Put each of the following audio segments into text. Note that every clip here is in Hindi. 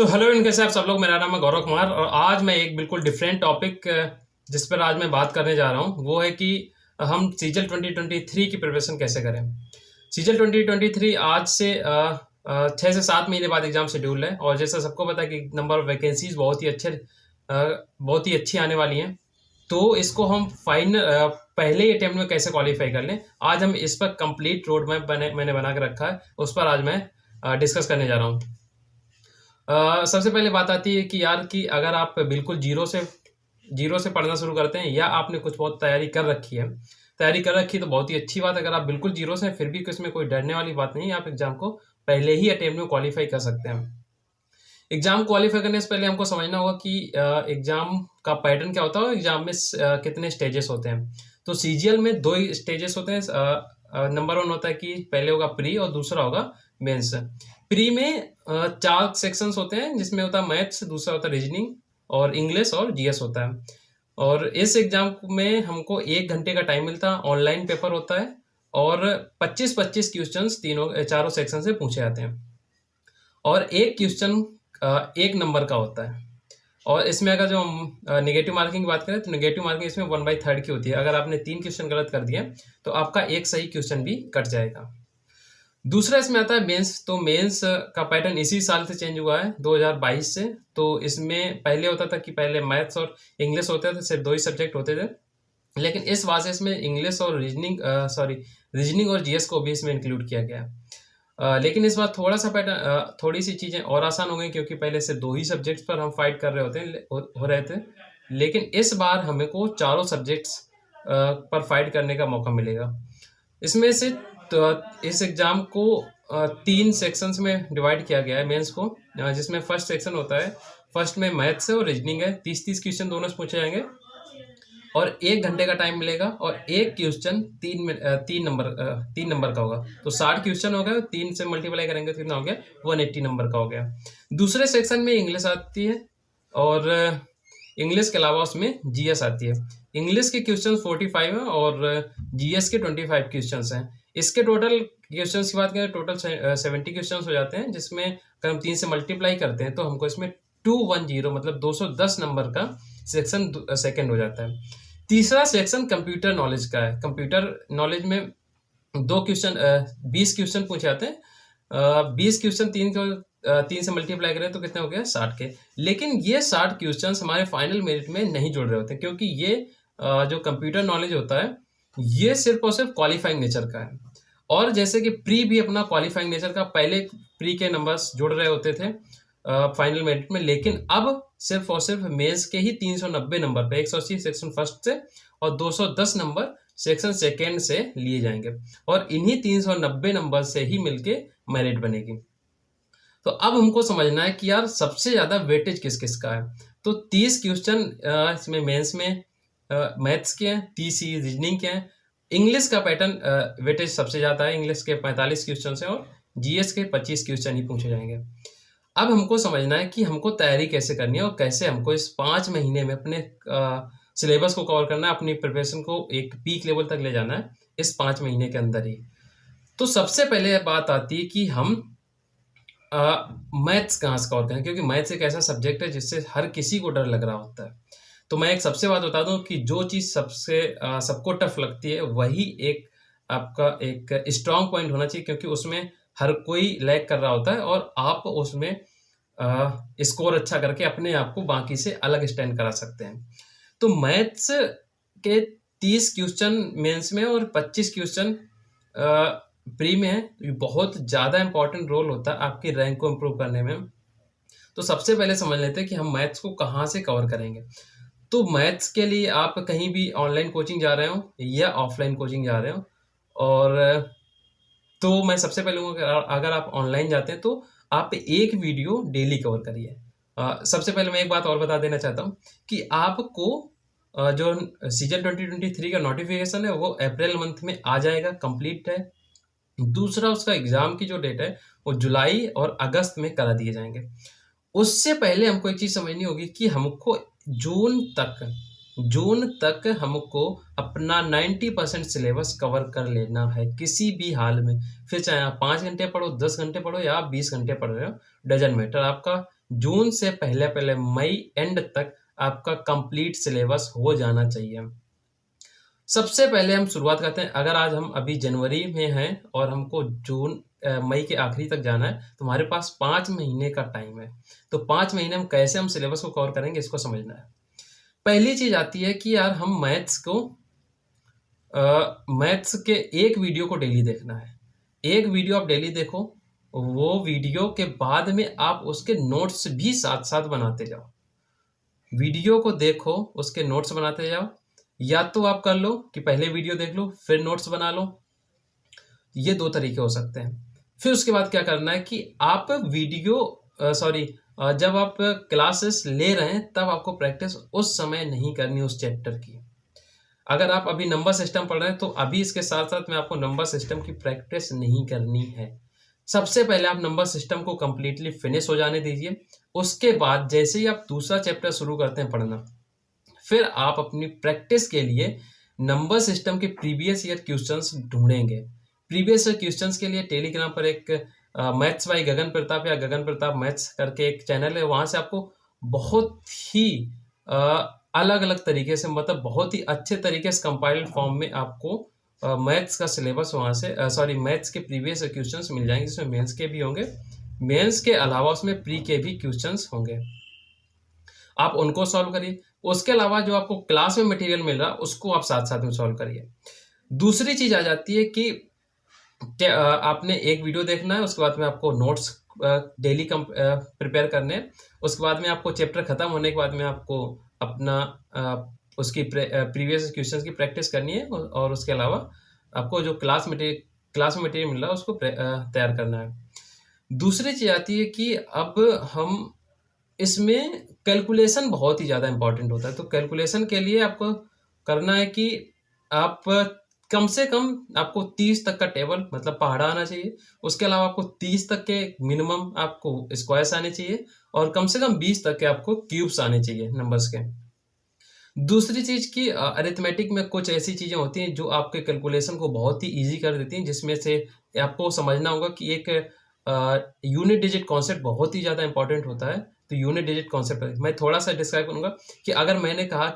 सो हेलो इन कैसे आप सब लोग। मेरा नाम है गौरव कुमार और आज मैं एक बिल्कुल डिफरेंट टॉपिक जिस पर आज मैं बात करने जा रहा हूँ वो है कि हम सीजल 2023 की प्रिपरेशन कैसे करें। सीजल 2023 आज से 6 से 7 महीने बाद एग्जाम शेड्यूल है और जैसा सबको पता है कि नंबर ऑफ वैकेंसीज बहुत ही अच्छी आने वाली हैं। तो इसको हम पहले ही अटेम्प्ट में कैसे क्वालिफाई कर लें, आज हम इस पर कंप्लीट रोड मैप मैंने बना के रखा है, उस पर आज मैं डिस्कस करने जा रहा हूँ। सबसे पहले बात आती है कि यार कि अगर आप बिल्कुल जीरो से पढ़ना शुरू करते हैं या आपने कुछ बहुत तैयारी कर रखी तो बहुत ही अच्छी बात है। अगर आप बिल्कुल जीरो से फिर भी इसमें कोई डरने वाली बात नहीं है, आप एग्जाम को पहले ही अटेम्प्ट में क्वालिफाई कर सकते हैं। एग्जाम क्वालिफाई करने से पहले हमको समझना होगा कि एग्जाम का पैटर्न क्या होता है, एग्जाम में कितने स्टेजेस होते हैं। तो सीजीएल में 2 स्टेजेस होते हैं। नंबर 1 होता है कि पहले होगा प्री और दूसरा होगा मेंस। प्री में 4 सेक्शंस होते हैं जिसमें होता है मैथ्स, दूसरा होता है रीजनिंग और इंग्लिश और जीएस होता है। और इस एग्जाम में हमको 1 घंटे का टाइम मिलता है, ऑनलाइन पेपर होता है और 25-25 क्वेश्चंस चारों सेक्शन से पूछे जाते हैं और एक क्वेश्चन 1 नंबर का होता है। और इसमें अगर जो हम नेगेटिव मार्किंग की बात करें तो नेगेटिव मार्किंग इसमें 1/3 की होती है। अगर आपने 3 क्वेश्चन गलत कर दिए तो आपका एक सही क्वेश्चन भी कट जाएगा। दूसरा इसमें आता है मेंस। तो मेंस का पैटर्न इसी साल से चेंज हुआ है, 2022 से। तो इसमें पहले होता था कि पहले मैथ्स और इंग्लिश होते थे, सिर्फ 2 ही सब्जेक्ट होते थे, लेकिन इस बार से इसमें इंग्लिश और रीजनिंग और जीएस को भी इसमें इंक्लूड किया गया है। लेकिन इस बार थोड़ा सा पैटर्न, थोड़ी सी चीज़ें और आसान हो गई क्योंकि पहले से 2 ही सब्जेक्ट्स पर हम फाइट कर रहे हो रहे थे, लेकिन इस बार हमें को चारों सब्जेक्ट्स पर फाइट करने का मौका मिलेगा। इसमें से तो इस एग्ज़ाम को 3 सेक्शंस में डिवाइड किया गया है मेंस को, जिसमें फर्स्ट सेक्शन होता है, फर्स्ट में मैथ्स है और रीजनिंग है। 30-30 क्वेश्चन दोनों से पूछे जाएंगे और 1 घंटे का टाइम मिलेगा और एक क्वेश्चन 3 नंबर का होगा। तो 60 क्वेश्चन हो गए, 3 से मल्टीप्लाई करेंगे तो कितना हो गया, 180 नंबर का हो गया। दूसरे सेक्शन में इंग्लिश आती है और इंग्लिश के अलावा उसमें जीएस आती है। इंग्लिश के क्वेश्चन 45 हैं और जीएस के 25 क्वेश्चन हैं। इसके टोटल क्वेश्चन की बात करें, टोटल 70 क्वेश्चन हो जाते हैं, जिसमें अगर हम 3 से मल्टीप्लाई करते हैं तो हमको इसमें 210 मतलब 210 नंबर का सेक्शन सेकंड हो जाता है। तीसरा सेक्शन कंप्यूटर नॉलेज का है। कंप्यूटर नॉलेज में 20 क्वेश्चन पूछे जाते हैं। 20 क्वेश्चन 3 से मल्टीप्लाई करें तो कितने हो गए, 60 के। लेकिन ये 60 क्वेश्चन हमारे फाइनल मेरिट में नहीं जुड़ रहे होते क्योंकि ये जो कंप्यूटर नॉलेज होता है ये सिर्फ और सिर्फ क्वालिफाइंग नेचर का है। और जैसे कि प्री भी अपना क्वालिफाइंग नेचर का, पहले प्री के नंबर्स जुड़ रहे होते थे फाइनल मेरिट में, लेकिन अब सिर्फ और सिर्फ मेंस के ही 390 नंबर पे 180 सेक्शन फर्स्ट से और 210 नंबर सेक्शन सेकेंड से लिए जाएंगे और इन्हीं 390 नंबर से ही मिलके मेरिट बनेगी। तो अब हमको समझना है कि यार सबसे ज़्यादा वेटेज किस किस का है। तो 30 क्वेश्चन इसमें मेंस में मैथ्स के हैं, 30 ही रीजनिंग के हैं। इंग्लिश का पैटर्न वेटेज सबसे ज़्यादा है, इंग्लिश के 45 क्वेश्चन हैं और जीएस के 25 क्वेश्चन ही पूछे जाएंगे। अब हमको समझना है कि हमको तैयारी कैसे करनी है और कैसे हमको इस 5 महीने में अपने सिलेबस को कवर करना है, अपनी प्रिपरेशन को एक पीक लेवल तक ले जाना है इस 5 महीने के अंदर ही। तो सबसे पहले बात आती है कि हम मैथ्स कहाँ से कवर करें, क्योंकि मैथ्स एक ऐसा सब्जेक्ट है जिससे हर किसी को डर लग रहा होता है। तो मैं एक सबसे बात बता दूं कि जो चीज़ सबको टफ लगती है वही एक आपका एक स्ट्रॉन्ग पॉइंट होना चाहिए, क्योंकि उसमें हर कोई लैग कर रहा होता है और आप उसमें स्कोर अच्छा करके अपने आप को बाकी से अलग स्टैंड करा सकते हैं। तो मैथ्स के 30 क्वेश्चन मेंस में और 25 क्वेश्चन प्री में है। ये बहुत ज़्यादा इंपॉर्टेंट रोल होता है आपकी रैंक को इम्प्रूव करने में। तो सबसे पहले समझ लेते हैं कि हम मैथ्स को कहाँ से कवर करेंगे। तो मैथ्स के लिए आप कहीं भी ऑनलाइन कोचिंग जा रहे हो या ऑफलाइन कोचिंग जा रहे हो, और तो मैं सबसे पहले अगर आप ऑनलाइन जाते हैं तो आप एक वीडियो डेली कवर करिए। सबसे पहले मैं एक बात और बता देना चाहता हूँ कि आपको जो सीजन 2023 का नोटिफिकेशन है वो अप्रैल मंथ में आ जाएगा, कंप्लीट है। दूसरा उसका एग्ज़ाम की जो डेट है वो जुलाई और अगस्त में करा दिए जाएंगे। उससे पहले हमको एक चीज़ समझनी होगी कि हमको जून तक हमको अपना 90% सिलेबस कवर कर लेना है किसी भी हाल में। फिर चाहे आप 5 घंटे पढ़ो, 10 घंटे पढ़ो या आप 20 घंटे पढ़ रहे हो, डजंट मैटर। आपका जून से पहले पहले मई एंड तक आपका कंप्लीट सिलेबस हो जाना चाहिए। सबसे पहले हम शुरुआत करते हैं। अगर आज हम अभी जनवरी में हैं और हमको मई के आखिरी तक जाना है, तो हमारे पास 5 महीने का टाइम है। तो 5 महीने में कैसे हम सिलेबस को कवर करेंगे, इसको समझना है। पहली चीज आती है कि यार हम मैथ्स के एक वीडियो को डेली देखना है। एक वीडियो आप डेली देखो, वो वीडियो के बाद में आप उसके नोट्स भी साथ साथ बनाते जाओ। वीडियो को देखो, उसके नोट्स बनाते जाओ। या तो आप कर लो कि पहले वीडियो देख लो फिर नोट्स बना लो, ये 2 तरीके हो सकते हैं। फिर उसके बाद क्या करना है कि आप जब आप क्लासेस ले रहे हैं तब आपको प्रैक्टिस उस समय नहीं करनी उस चैप्टर की। अगर आप अभी नंबर सिस्टम पढ़ रहे हैं तो अभी इसके साथ साथ में आपको नंबर सिस्टम की प्रैक्टिस नहीं करनी है। सबसे पहले आप नंबर सिस्टम को कंप्लीटली फिनिश हो जाने दीजिए। उसके बाद जैसे ही आप दूसरा चैप्टर शुरू करते हैं पढ़ना, फिर आप अपनी प्रैक्टिस के लिए नंबर सिस्टम के प्रीवियस ईयर क्वेश्चंस ढूंढेंगे। प्रीवियस ईयर क्वेश्चंस के लिए टेलीग्राम पर एक मैथ्स बाय गगन प्रताप या गगन प्रताप मैथ्स करके एक चैनल है, वहाँ से आपको बहुत ही अलग अलग तरीके से, मतलब बहुत ही अच्छे तरीके से कंपाइल्ड फॉर्म में आपको मैथ्स का सिलेबस वहाँ से मैथ्स के प्रीवियस क्वेश्चंस मिल जाएंगे, जिसमें मेंस के भी होंगे। मेंस के अलावा उसमें प्री के भी क्वेश्चंस होंगे, आप उनको सॉल्व करिए। उसके अलावा जो आपको क्लास में मटेरियल मिल रहा है उसको आप साथ साथ में सॉल्व करिए। दूसरी चीज आ जाती है कि आपने एक वीडियो देखना है, उसके बाद में आपको नोट्स डेली प्रिपेयर करने हैं। उसके बाद में आपको चैप्टर खत्म होने के बाद में आपको अपना उसकी प्रीवियस क्वेश्चंस की प्रैक्टिस करनी है, और उसके अलावा आपको जो क्लास में मटेरियल मिल रहा है उसको तैयार करना है। दूसरी चीज आती है कि अब हम इसमें कैलकुलेशन बहुत ही ज़्यादा इंपॉर्टेंट होता है। तो कैलकुलेशन के लिए आपको करना है कि आप कम से कम आपको 30 तक का टेबल, मतलब पहाड़ा आना चाहिए। उसके अलावा आपको 30 तक के मिनिमम आपको स्क्वायर्स आने चाहिए, और कम से कम 20 तक के आपको क्यूब्स आने चाहिए नंबर्स के। दूसरी चीज की अरिथमेटिक में कुछ ऐसी चीजें होती हैं जो आपके कैलकुलेशन को बहुत ही इजी कर देती हैं, जिसमें से आपको समझना होगा कि एक यूनिट डिजिट कॉन्सेप्ट बहुत ही ज़्यादा इंपॉर्टेंट होता है। तो यूनिट डिजिट कॉन्सेप्ट मैं थोड़ा सा डिस्क्राइब करूंगा कि अगर मैंने कहा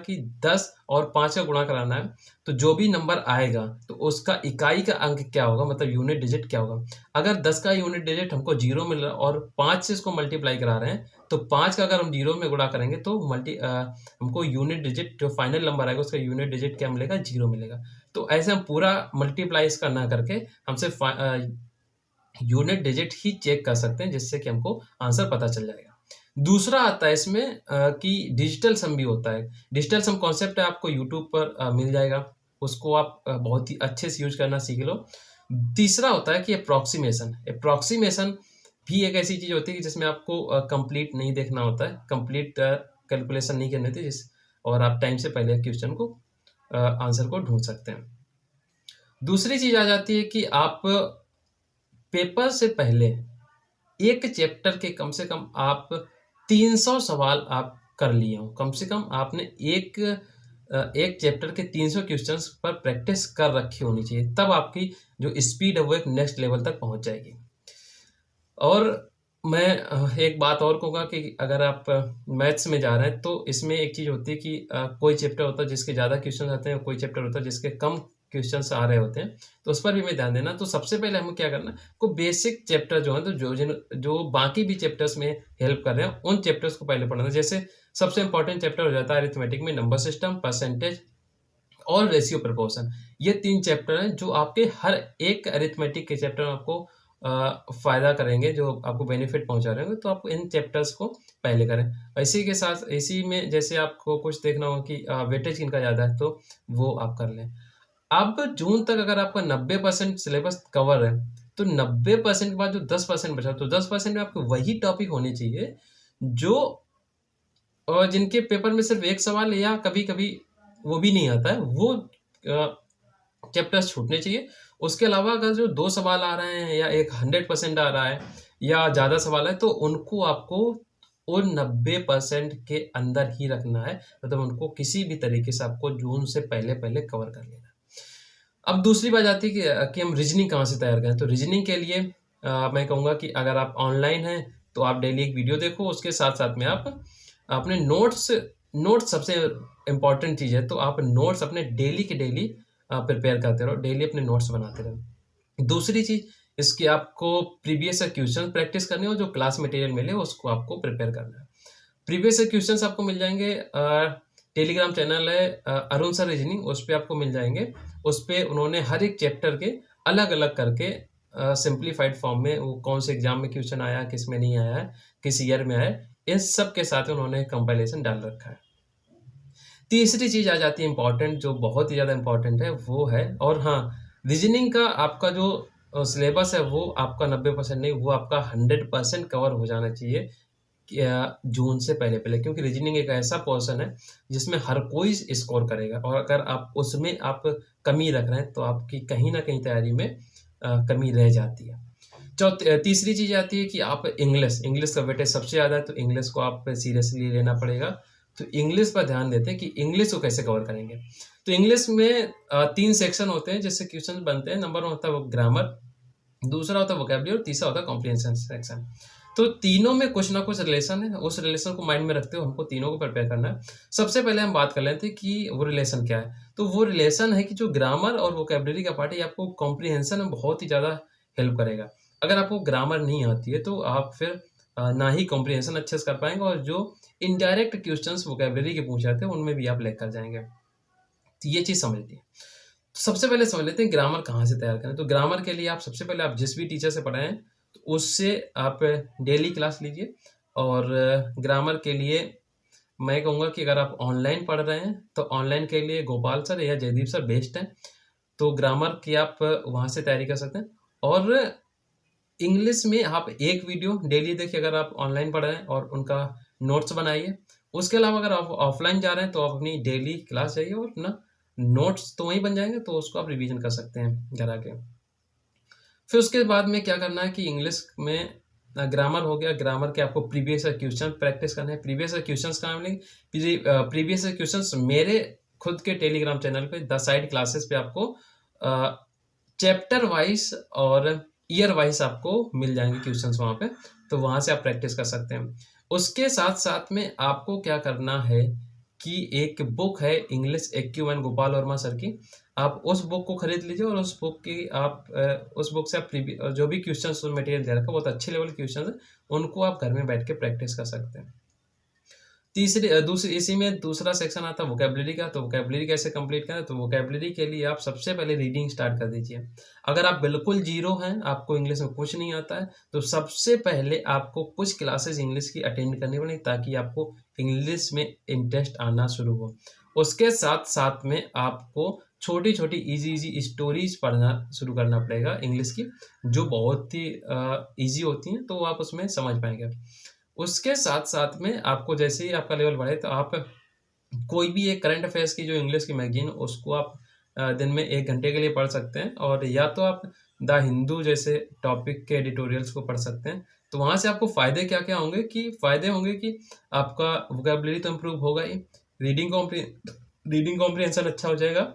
कि 10 और 5 का गुणा कराना है, तो जो भी नंबर आएगा तो उसका इकाई का अंक क्या होगा, मतलब यूनिट डिजिट क्या होगा। अगर 10 का यूनिट डिजिट हमको 0 मिल रहा है और 5 से इसको मल्टीप्लाई करा रहे हैं, तो 5 का अगर हम 0 में गुणा करेंगे तो हमको यूनिट डिजिट, जो फाइनल नंबर आएगा उसका यूनिट डिजिट क्या मिलेगा, 0 मिलेगा। तो ऐसे हम पूरा मल्टीप्लाई इसका ना करके हम सिर्फ यूनिट डिजिट ही चेक कर सकते हैं, जिससे कि हमको आंसर पता चल जाएगा। दूसरा आता है इसमें कि डिजिटल सम भी होता है। डिजिटल सम कॉन्सेप्ट है, आपको यूट्यूब पर मिल जाएगा, उसको आप बहुत ही अच्छे से यूज करना सीख लो। तीसरा होता है कि अप्रोक्सीमेशन भी एक ऐसी चीज होती है कि जिसमें आपको कंप्लीट नहीं देखना होता है, कंप्लीट कैलकुलेशन नहीं करनी होती, और आप टाइम से पहले क्वेश्चन को आंसर को ढूंढ सकते हैं। दूसरी चीज आ जाती है कि आप पेपर से पहले एक चैप्टर के कम से कम आप 300 सवाल आप कर लिए हो। कम से कम आपने एक चैप्टर के 300 क्वेश्चंस पर प्रैक्टिस कर रखी होनी चाहिए, तब आपकी जो स्पीड है वो एक नेक्स्ट लेवल तक पहुंच जाएगी। और मैं एक बात और कहूँगा कि अगर आप मैथ्स में जा रहे हैं तो इसमें एक चीज़ होती है कि कोई चैप्टर होता है जिसके ज़्यादा क्वेश्चन आते हैं, कोई चैप्टर होता है जिसके कम क्वेश्चंस आ रहे होते हैं, तो उस पर भी हमें ध्यान देना। तो सबसे पहले हमें क्या करना, को बेसिक चैप्टर जो है, तो जो बाकी भी चैप्टर्स में हेल्प कर रहे हैं उन चैप्टर्स को पहले पढ़ना। जैसे सबसे इंपॉर्टेंट चैप्टर हो जाता है अरिथमेटिक में नंबर सिस्टम, परसेंटेज और रेशियो प्रपोर्शन। ये 3 चैप्टर हैं जो आपके हर एक अरिथमेटिक के चैप्टर में आपको फायदा करेंगे, जो आपको बेनिफिट पहुंचा रहे होंगे। तो आप इन चैप्टर्स को पहले करें। इसी के साथ इसी में जैसे आपको कुछ देखना होगा कि वेटेज किनका ज़्यादा है, तो वो आप कर लें। अब जून तक अगर आपका 90% सिलेबस कवर है, तो 90% के बाद जो 10% बचा, तो 10% में आपको वही टॉपिक होने चाहिए जो जिनके पेपर में सिर्फ एक सवाल या कभी कभी वो भी नहीं आता है, वो चैप्टर्स छूटने चाहिए। उसके अलावा अगर जो 2 सवाल आ रहे हैं या एक 100% आ रहा है या ज़्यादा सवाल है, तो उनको आपको उन 90% के अंदर ही रखना है, मतलब उनको किसी भी तरीके से आपको जून से पहले पहले कवर कर लेना है। अब दूसरी बात आती है कि हम रीजनिंग कहाँ से तैयार करें। तो रीजनिंग के लिए मैं कहूँगा कि अगर आप ऑनलाइन हैं तो आप डेली एक वीडियो देखो, उसके साथ साथ में आप अपने नोट्स सबसे इम्पॉर्टेंट चीज़ है, तो आप नोट्स अपने डेली के डेली प्रिपेयर करते रहो, डेली अपने नोट्स बनाते रहो। दूसरी चीज़, इसकी आपको प्रीवियस क्वेश्चन प्रैक्टिस करनी हो, जो क्लास मटेरियल मिले उसको आपको प्रिपेयर करना है। प्रीवियस क्वेश्चंस आपको मिल जाएंगे, टेलीग्राम चैनल है अरुण सर रीजनिंग, उस पर आपको मिल जाएंगे। उस पर उन्होंने हर एक चैप्टर के अलग अलग करके सिंप्लीफाइड फॉर्म में वो कौन से एग्जाम में क्वेश्चन आया, किस में नहीं आया है, किस ईयर में आया है, इन सब के साथ उन्होंने कंपाइलेशन डाल रखा है। तीसरी चीज आ जाती है इंपॉर्टेंट, जो बहुत ही ज़्यादा इंपॉर्टेंट है, वो है, और हाँ, रीजनिंग का आपका जो सिलेबस है वो आपका 90% नहीं, वो आपका 100% कवर हो जाना चाहिए जून से पहले पहले, क्योंकि रीजनिंग एक ऐसा पोर्शन है जिसमें हर कोई स्कोर करेगा, और अगर आप उसमें आप कमी रख रहे हैं तो आपकी कहीं ना कहीं तैयारी में कमी रह जाती है। तीसरी चीज़ आती है कि आप इंग्लिश का वेटेज सबसे ज़्यादा है, तो इंग्लिश को आप सीरियसली लेना पड़ेगा। तो इंग्लिश पर ध्यान देते हैं कि इंग्लिश को कैसे कवर करेंगे। तो इंग्लिश में 3 सेक्शन होते हैं जिससे क्वेश्चन बनते हैं। नंबर 1 होता है वो ग्रामर, दूसरा होता है वोकैबुलरी, और तीसरा होता है कॉम्प्रिहेंशन सेक्शन। तो तीनों में कुछ ना कुछ रिलेशन है, उस रिलेशन को माइंड में रखते हुए हमको तीनों को प्रिपेयर करना है। सबसे पहले हम बात कर लेते हैं कि वो रिलेशन क्या है। तो वो रिलेशन है कि जो ग्रामर और वोकैबुलरी का पार्ट है, आपको कॉम्प्रिहेंशन में बहुत ही ज़्यादा हेल्प करेगा। अगर आपको ग्रामर नहीं आती है तो आप फिर ना ही कॉम्प्रिहेंशन अच्छे से कर पाएंगे, और जो इनडायरेक्ट क्वेश्चंस वोकैबुलरी के पूछे जाते हैं उनमें भी आप लेकर जाएंगे। तो ये चीज़ समझ लीजिए। सबसे पहले समझ लेते हैं ग्रामर कहाँ से तैयार करें। तो ग्रामर के लिए आप सबसे पहले आप जिस भी टीचर से पढ़ाएं तो उससे आप डेली क्लास लीजिए। और ग्रामर के लिए मैं कहूँगा कि अगर आप ऑनलाइन पढ़ रहे हैं तो ऑनलाइन के लिए गोपाल सर या जयदीप सर बेस्ट हैं। तो ग्रामर की आप वहाँ से तैयारी कर सकते हैं। और इंग्लिश में आप एक वीडियो डेली देखिए अगर आप ऑनलाइन पढ़ रहे हैं, और उनका नोट्स बनाइए। उसके अलावा अगर आप ऑफलाइन जा रहे हैं तो आप अपनी डेली क्लास जाइए, और ना नोट्स तो वहीं बन जाएंगे, तो उसको आप रिवीजन कर सकते हैं घर आके। फिर उसके बाद में क्या करना है कि इंग्लिश में ग्रामर हो गया, ग्रामर के आपको प्रीवियस क्वेश्चन प्रैक्टिस करना है। प्रीवियस क्वेश्चंस कहाँ मिलेंगे? प्रीवियस क्वेश्चंस मेरे खुद के टेलीग्राम चैनल पे द साइड क्लासेस पे आपको चैप्टर वाइज और ईयर वाइज आपको मिल जाएंगे क्वेश्चंस वहाँ पे, तो वहाँ से आप प्रैक्टिस कर सकते हैं। उसके साथ साथ में आपको क्या करना है कि एक बुक है English AQ1 Gopal Verma sir की, आप उस बुक को खरीद लीजिए, और उस बुक की आप उस बुक से आप जो भी क्वेश्चन मटेरियल दे रखा है बहुत अच्छे लेवल के क्वेश्चन है, उनको आप घर में बैठ के प्रैक्टिस कर सकते हैं। दूसरी इसी में दूसरा सेक्शन आता है वोकैबुलरी का। तो वोकैबुलरी कैसे कंप्लीट करें? तो वोकैबुलरी के लिए आप सबसे पहले रीडिंग स्टार्ट कर दीजिए। अगर आप बिल्कुल जीरो हैं, आपको इंग्लिश में कुछ नहीं आता है, तो सबसे पहले आपको कुछ क्लासेस इंग्लिश की अटेंड करनी पड़ेगी, ताकि आपको इंग्लिश में इंटरेस्ट आना शुरू हो। उसके साथ साथ में आपको छोटी छोटी इजी स्टोरीज पढ़ना शुरू करना पड़ेगा इंग्लिश की, जो बहुत ही ईजी होती हैं, तो आप उसमें समझ पाएंगे। उसके साथ साथ में आपको जैसे ही आपका लेवल बढ़े तो आप कोई भी एक करंट अफेयर्स की जो इंग्लिश की मैगजीन, उसको आप दिन में 1 घंटे के लिए पढ़ सकते हैं। और या तो आप द हिंदू जैसे टॉपिक के एडिटोरियल्स को पढ़ सकते हैं। तो वहाँ से आपको फ़ायदे क्या क्या होंगे कि फ़ायदे होंगे कि आपका वोकैबुलरी तो इम्प्रूव होगा ही, रीडिंग कॉम्प्रिहेंशन अच्छा हो जाएगा,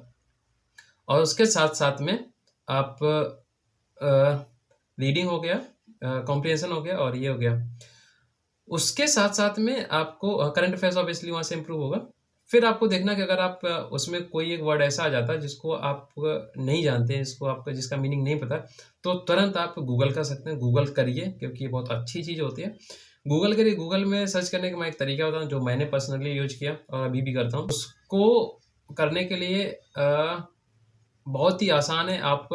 और उसके साथ साथ में आप रीडिंग हो गया, कॉम्प्रिहेंशन हो गया, और ये हो गया। उसके साथ साथ में आपको करंट अफेयर्स ऑब्वियसली वहाँ से इम्प्रूव होगा। फिर आपको देखना कि अगर आप उसमें कोई एक वर्ड ऐसा आ जाता है जिसको आप नहीं जानते हैं, जिसका मीनिंग नहीं पता, तो तुरंत आप गूगल कर सकते हैं। गूगल करिए, क्योंकि ये बहुत अच्छी चीज़ होती है। गूगल करिए। गूगल में सर्च करने का मैं एक तरीका बताऊँ जो मैंने पर्सनली यूज किया और अभी भी करता हूँ। उसको करने के लिए बहुत ही आसान है। आप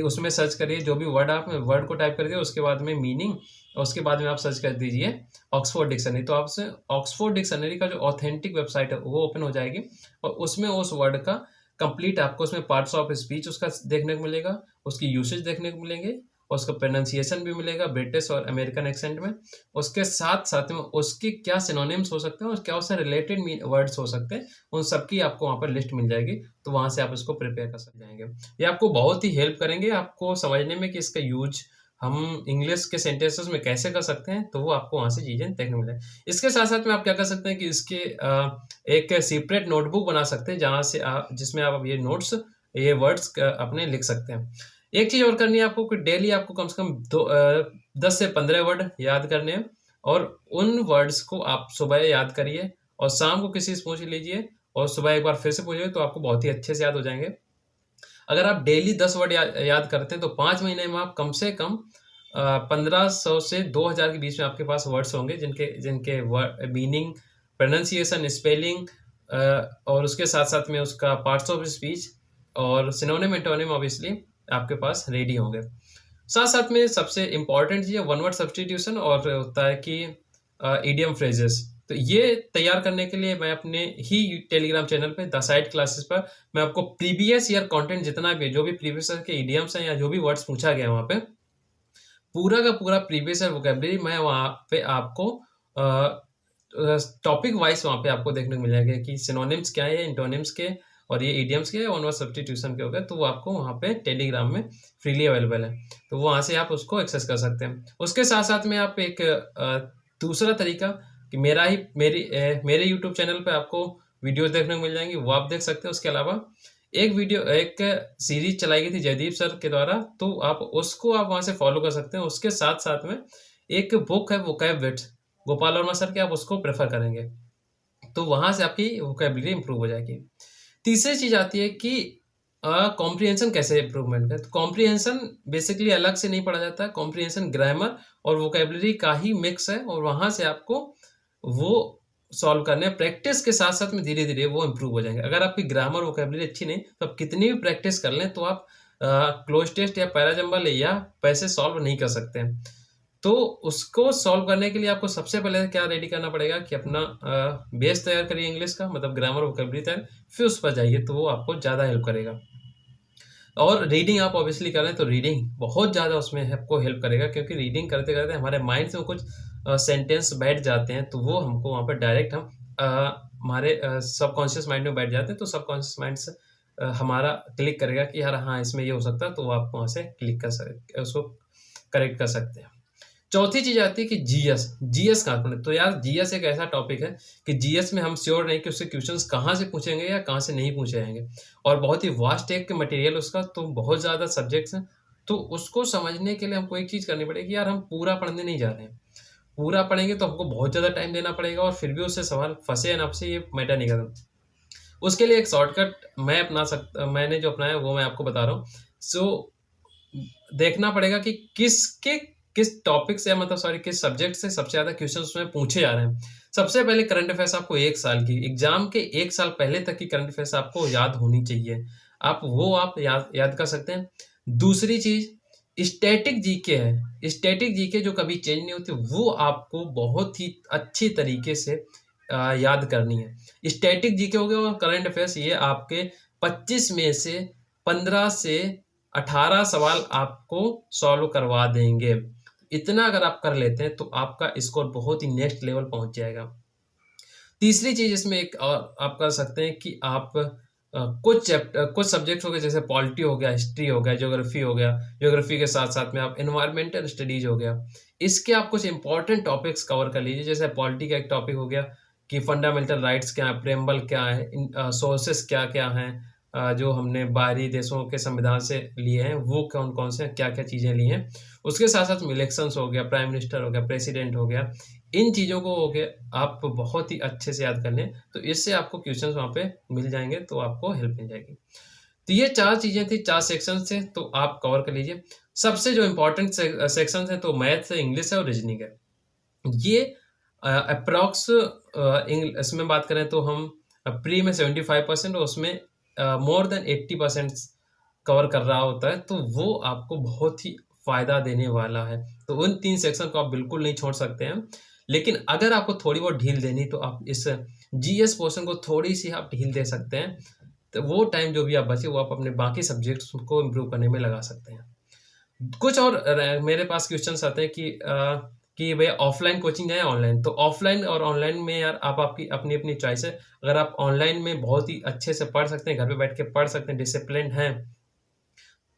उसमें सर्च करिए, जो भी वर्ड को टाइप कर दिए, उसके बाद में मीनिंग, और उसके बाद में आप सर्च कर दीजिए ऑक्सफोर्ड डिक्शनरी। तो आपसे ऑक्सफोर्ड डिक्शनरी का जो ऑथेंटिक वेबसाइट है वो ओपन हो जाएगी, और उसमें उस वर्ड का कंप्लीट आपको उसमें पार्ट्स ऑफ स्पीच उसका देखने को मिलेगा, उसकी यूसेज देखने को मिलेंगे, और उसका प्रोनाउंसिएशन भी मिलेगा ब्रिटिश और अमेरिकन एक्सेंट में। उसके साथ साथ में उसकी क्या सिनोनिम्स हो सकते हैं और क्या उससे रिलेटेड वर्ड्स हो सकते हैं, उन सबकी आपको वहाँ पर लिस्ट मिल जाएगी। तो वहाँ से आप इसको प्रिपेयर कर सकते जाएंगे। ये आपको बहुत ही हेल्प करेंगे आपको समझने में कि इसका यूज हम इंग्लिश के सेंटेंसेस में कैसे कर सकते हैं, तो वो आपको वहाँ से चीज़ें देखने मिले। इसके साथ साथ में आप क्या कर सकते हैं कि इसके एक सेपरेट नोटबुक बना सकते हैं, जहाँ से जिसमें आप ये नोट्स, ये वर्ड्स अपने लिख सकते हैं। एक चीज़ और करनी है आपको कि डेली आपको कम से कम 10 से 15 वर्ड याद करने हैं और उन वर्ड्स को आप सुबह याद करिए और शाम को किसी से पूछ लीजिए और सुबह एक बार फिर से पूछिए, तो आपको बहुत ही अच्छे से याद हो जाएंगे। अगर आप डेली 10 वर्ड याद करते हैं तो 5 महीने में आप कम से कम 1500 से 2000 के बीच में आपके पास वर्ड्स होंगे जिनके जिनके मीनिंग, प्रोनाउंसिएशन, स्पेलिंग और उसके साथ साथ में उसका पार्ट्स ऑफ स्पीच और सिनोनिम एंटोनिम ऑब्वियसली आपके पास रेडी होंगे। साथ साथ में सबसे इम्पॉर्टेंट चीज़ है वन वर्ड सब्स्टिट्यूशन और होता है कि इडियम फ्रेजेस। तो ये तैयार करने के लिए मैं अपने ही टेलीग्राम चैनल पे द साइड क्लासेस पर मैं आपको प्रीवियस ईयर कंटेंट जितना भी जो भी प्रीवियस ईयर के इडियम्स हैं या जो भी वर्ड्स पूछा गया वहाँ पे पूरा का पूरा प्रीवियस ईयर वोकेबलरी मैं वहाँ पे आपको टॉपिक वाइज वहाँ पे आपको देखने को मिल जाएगा कि सिनोनिम्स क्या है, इंटोनिम्स के और ये इडियम्स के वन वर्ड सब्स्टिट्यूशन के हो गए, तो वो आपको वहाँ पे टेलीग्राम में फ्रीली अवेलेबल है, तो वहाँ से आप उसको एक्सेस कर सकते हैं। उसके साथ साथ में आप एक दूसरा तरीका कि मेरे यूट्यूब चैनल पे आपको वीडियोस देखने को मिल जाएंगी, वो आप देख सकते हैं। उसके अलावा एक सीरीज चलाई गई थी जयदीप सर के द्वारा, तो आप उसको आप वहाँ से फॉलो कर सकते हैं। उसके साथ साथ में एक बुक है vocab wits, Gopal Verma sir के, आप उसको प्रेफर करेंगे तो वहाँ से आपकी वोकैबुलरी इंप्रूव हो जाएगी। तीसरी चीज़ आती है कि कॉम्प्रिहेंशन कैसे इंप्रूवमेंट है। तो कॉम्प्रिहेंशन बेसिकली अलग से नहीं पढ़ा जाता है, कॉम्प्रिहेंशन ग्रामर और वोकैबुलरी का ही मिक्स है और वहाँ से आपको वो सॉल्व करने हैं। प्रैक्टिस के साथ साथ में धीरे धीरे वो इंप्रूव हो जाएंगे। अगर आपकी ग्रामर वोकैबुलरी अच्छी नहीं तो आप कितनी भी प्रैक्टिस कर लें तो आप क्लोज टेस्ट या पैराजंबल या पैसे सॉल्व नहीं कर सकते हैं। तो उसको सॉल्व करने के लिए आपको सबसे पहले क्या रेडी करना पड़ेगा कि अपना बेस तैयार करिए इंग्लिश का, मतलब ग्रामर वोकैबुलरी तैयार, फिर उस पर जाइए तो वो आपको ज़्यादा हेल्प करेगा। और रीडिंग आप ऑब्वियसली करें तो रीडिंग बहुत ज़्यादा उसमें आपको हेल्प करेगा, क्योंकि रीडिंग करते करते हमारे माइंड से कुछ सेंटेंस बैठ जाते हैं तो वो हमको वहाँ पर डायरेक्ट हम हमारे सबकॉन्शियस माइंड में बैठ जाते हैं, तो सबकॉन्शियस माइंड से हमारा क्लिक करेगा कि यार हाँ इसमें ये हो सकता है, तो आप वहाँ से क्लिक कर सकते, उसको करेक्ट कर सकते हैं। चौथी चीज आती है कि जीएस कहाँ पढ़े। तो यार जीएस एक ऐसा टॉपिक है कि जीएस में हम श्योर नहीं कि उससे क्वेश्चंस कहाँ से पूछेंगे या कहाँ से नहीं पूछे जाएंगे, और बहुत ही वास्ट एक मटेरियल उसका, तो बहुत ज़्यादा सब्जेक्ट्स हैं। तो उसको समझने के लिए हमको एक चीज़ करनी पड़ेगी, यार हम पूरा पढ़ने नहीं जा रहे हैं। पूरा पढ़ेंगे तो हमको बहुत ज़्यादा टाइम देना पड़ेगा और फिर भी उससे सवाल फंसे या ना फंसे ये मैटर नहीं करता। उसके लिए एक शॉर्टकट मैंने जो अपनाया वो मैं आपको बता रहा हूँ। सो देखना पड़ेगा कि किस टॉपिक से, मतलब सॉरी किस सब्जेक्ट से सबसे ज़्यादा क्वेश्चन उसमें पूछे जा रहे हैं। सबसे पहले करंट अफेयर्स आपको 1 साल की एग्जाम के 1 साल पहले तक की करंट अफेयर्स आपको याद होनी चाहिए। आप याद कर सकते हैं। दूसरी चीज़ स्टैटिक जीके है। स्टैटिक जीके जो कभी चेंज नहीं होती, वो आपको बहुत ही अच्छी तरीके से याद करनी है। स्टैटिक जीके हो गया और करंट अफेयर्स, ये आपके 25 में से 15 से 18 सवाल आपको सॉल्व करवा देंगे। इतना अगर आप कर लेते हैं तो आपका स्कोर बहुत ही नेक्स्ट लेवल पहुंच जाएगा। तीसरी चीज इसमें एक और आप कर सकते हैं कि आप कुछ सब्जेक्ट्स हो गए, जैसे पॉलिटी हो गया, हिस्ट्री हो गया, ज्योग्राफी हो गया, ज्योग्राफी के साथ साथ में आप एनवायरमेंटल स्टडीज हो गया, इसके आप कुछ इंपॉर्टेंट टॉपिक्स कवर कर लीजिए। जैसे पॉलिटी का एक टॉपिक हो गया कि फंडामेंटल राइट्स क्या है, प्रेम्बल क्या है, सोर्सेस क्या क्या हैं, जो हमने बाहरी देशों के संविधान से लिए हैं वो कौन कौन से क्या क्या चीज़ें ली हैं। उसके साथ साथ इलेक्शंस हो गया, प्राइम मिनिस्टर हो गया, प्रेसिडेंट हो गया, इन चीज़ों को हो गया आप बहुत ही अच्छे से याद कर लें, तो इससे आपको क्वेश्चंस वहाँ पे मिल जाएंगे, तो आपको हेल्प मिल जाएगी। तो ये 4 चीज़ें थी, 4 सेक्शन थे, तो आप कवर कर लीजिए। सबसे जो इम्पोर्टेंट सेक्शन है तो मैथ्स है, इंग्लिश है और रीजनिंग है। ये अप्रॉक्स इसमें बात करें तो हम प्री में 75% और उसमें मोर देन 80% कवर कर रहा होता है, तो वो आपको बहुत ही फ़ायदा देने वाला है। तो उन 3 सेक्शन को आप बिल्कुल नहीं छोड़ सकते हैं। लेकिन अगर आपको थोड़ी बहुत ढील देनी तो आप इस जीएस पोर्शन को थोड़ी सी आप ढील दे सकते हैं, तो वो टाइम जो भी आप बचे वो आप अपने बाकी सब्जेक्ट्स को इम्प्रूव करने में लगा सकते हैं। कुछ और मेरे पास क्वेश्चंस आते हैं कि भैया ऑफलाइन कोचिंग है ऑनलाइन। तो ऑफलाइन और ऑनलाइन में यार आप आपकी अपनी अपनी चॉइस है। अगर आप ऑनलाइन में बहुत ही अच्छे से पढ़ सकते हैं, घर पे बैठ के पढ़ सकते हैं, डिसिप्लिन हैं,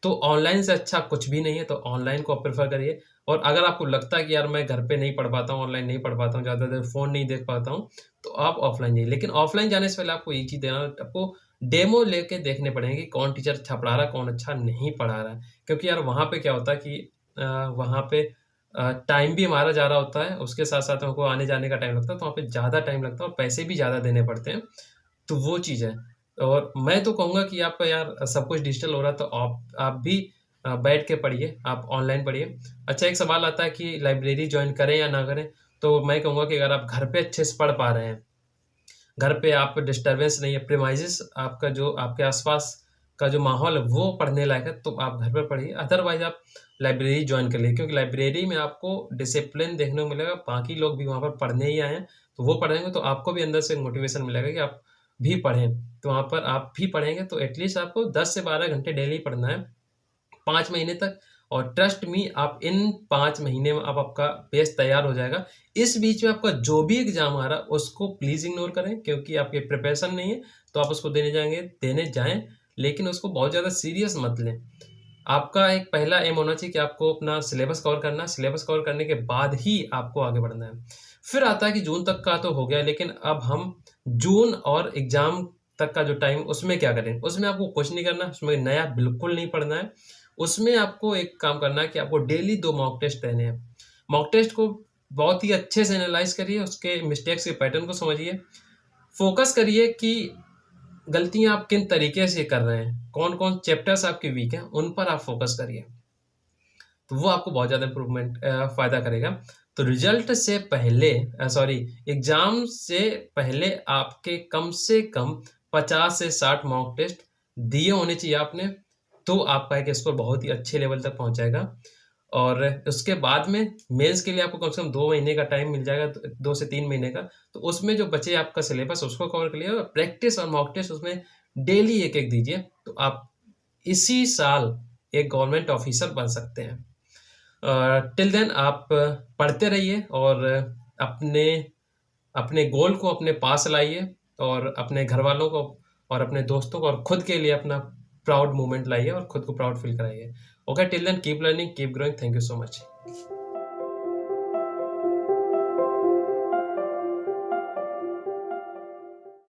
तो ऑनलाइन से अच्छा कुछ भी नहीं है, तो ऑनलाइन को आप प्रेफर करिए। और अगर आपको लगता है कि यार मैं घर पे नहीं पढ़ पाता हूँ, ऑनलाइन नहीं पढ़ पाता हूँ, ज़्यादा देर फ़ोन नहीं देख पाता हूँ, तो आप ऑफलाइन जाइए। लेकिन ऑफलाइन जाने से पहले आपको एक चीज़ देना, आपको डेमो लेके देखने पड़ेंगे कि कौन टीचर अच्छा पढ़ा रहा है, कौन अच्छा नहीं पढ़ा रहा है। क्योंकि यार वहाँ पे क्या होता है कि वहाँ पे टाइम भी हमारा ज़्यादा होता है, उसके साथ-साथ हमको आने-जाने का टाइम लगता है, तो वहाँ पे ज़्यादा टाइम लगता है और पैसे भी ज़्यादा देने पड़ते हैं, तो वो चीज़ है। और मैं तो कहूँगा कि आप यार सब कुछ डिजिटल हो रहा है तो आप भी बैठ के पढ़िए, आप ऑनलाइन पढ़िए। अच्छा एक सवाल आता है कि लाइब्रेरी जॉइन करें या ना करें? तो मैं कहूँगा कि अगर आप घर पे अच्छे से पढ़ पा रहे हैं, घर पे आप डिस्टर्बेंस नहीं है, प्रीमाइज़ेज़ आपका जो आपके आस-पास का जो माहौल है वो पढ़ने लायक है, तो आप घर पर पढ़िए। अदरवाइज़ आप लाइब्रेरी जॉइन कर लीजिए क्योंकि लाइब्रेरी में आपको डिसिप्लिन देखने को मिलेगा, बाकी लोग भी वहाँ पर पढ़ने ही आए हैं, तो वो पढ़ेंगे तो आपको भी अंदर से मोटिवेशन मिलेगा कि आप भी पढ़ें। तो वहाँ पर आप भी पढ़ेंगे तो एटलीस्ट आपको 10 से 12 घंटे डेली पढ़ना है। 5 महीने तक और ट्रस्ट मी आप इन 5 महीने में अब आपका बेस तैयार हो जाएगा। इस बीच में आपका जो भी एग्ज़ाम आ रहा है उसको प्लीज़ इग्नोर करें क्योंकि आपकी प्रिपरेशन नहीं है, तो आप उसको देने जाएँ, लेकिन उसको बहुत ज़्यादा सीरियस मत लें। आपका एक पहला एम होना चाहिए कि आपको अपना सिलेबस कवर करना है, सिलेबस कवर करने के बाद ही आपको आगे बढ़ना है। फिर आता है कि जून तक का तो हो गया, लेकिन अब हम जून और एग्ज़ाम तक का जो टाइम उसमें क्या करें? उसमें आपको कुछ नहीं करना, उसमें नया बिल्कुल नहीं पढ़ना है। उसमें आपको एक काम करना है कि आपको डेली 2 मॉक टेस्ट देने हैं। मॉक टेस्ट को बहुत ही अच्छे से एनालाइज़ करिए, उसके मिस्टेक्स के पैटर्न को समझिए। फ़ोकस करिए कि गलतियाँ आप किन तरीके से कर रहे हैं, कौन-कौन चैप्टर्स आपके वीक हैं, उन पर आप फ़ोकस करिए। तो वो आपको बहुत ज़्यादा इम्प्रूवमेंट फ़ायदा करेगा। तो रिज़ल्ट से पहले एग्ज़ाम से पहले आपके कम से कम 50 से 60 मॉक टेस्ट दिए होने चाहिए आपने, तो आपका एक स्कोर बहुत ही अच्छे लेवल तक पहुँच जाएगा। और उसके बाद में मेंस के लिए आपको कम से कम 2 महीने का टाइम मिल जाएगा, 2 से 3 महीने का। तो उसमें जो बचे आपका सिलेबस उसको कवर कर लिया और प्रैक्टिस और मॉक टेस्ट उसमें डेली एक-एक दीजिए, तो आप इसी साल एक गवर्नमेंट ऑफ़िसर बन सकते हैं। टिल देन आप पढ़ते रहिए और अपने अपने गोल को अपने पास लाइए और अपने घरवालों को और अपने दोस्तों को और खुद के लिए अपना प्राउड मोमेंट लाइए और खुद को प्राउड फ़ील कराइए। Okay, till then keep learning, keep growing. Thank you so much.